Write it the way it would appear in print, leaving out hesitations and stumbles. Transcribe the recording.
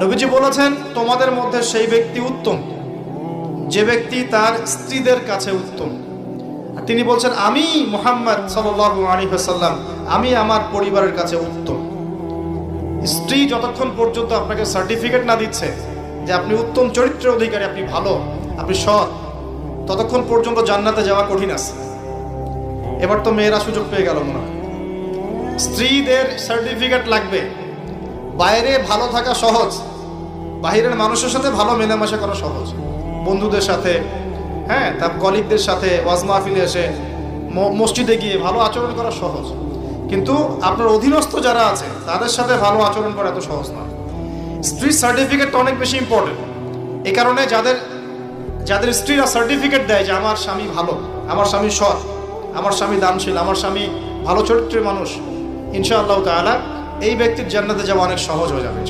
নবীজি বলেছেন, তোমাদের মধ্যে সেই ব্যক্তি উত্তম যে ব্যক্তি তার স্ত্রীদের কাছে উত্তম। আর তিনি বলছেন, আমি মুহাম্মদ সাল্লাল্লাহু আলাইহি ওয়াসাল্লাম, আমি আমার পরিবারের কাছে উত্তম। স্ত্রী যতক্ষণ পর্যন্ত আপনাকে সার্টিফিকেট না দিচ্ছে যে আপনি উত্তম চরিত্রের অধিকারী, আপনি ভালো, আপনি সৎ, ততক্ষণ পর্যন্ত জান্নাতে যাওয়া কঠিন আছে। এবার তো মেয়েরা সুযোগ পেয়ে গেল মনে হয়। স্ত্রীদের সার্টিফিকেট লাগবে। বাইরে ভালো থাকা সহজ, বাহিরের মানুষের সাথে ভালো মেলামেশা করা সহজ, বন্ধুদের সাথে, হ্যাঁ, তার কলিগদের সাথে ওয়াজ মাহফিলে এসে মসজিদে গিয়ে ভালো আচরণ করা সহজ, কিন্তু আপনার অধীনস্থ যারা আছে তাদের সাথে ভালো আচরণ করা এত সহজ না। স্ত্রীর সার্টিফিকেটটা অনেক বেশি ইম্পর্টেন্ট। এই কারণে যাদের স্ত্রীরা সার্টিফিকেট দেয় যে আমার স্বামী ভালো, আমার স্বামী সৎ, আমার স্বামী দানশীল, আমার স্বামী ভালো চরিত্রের মানুষ, ইনশাআল্লাহ তাআলা এই ব্যক্তির জান্নাতে যাওয়া অনেক সহজ হয়ে যাবে।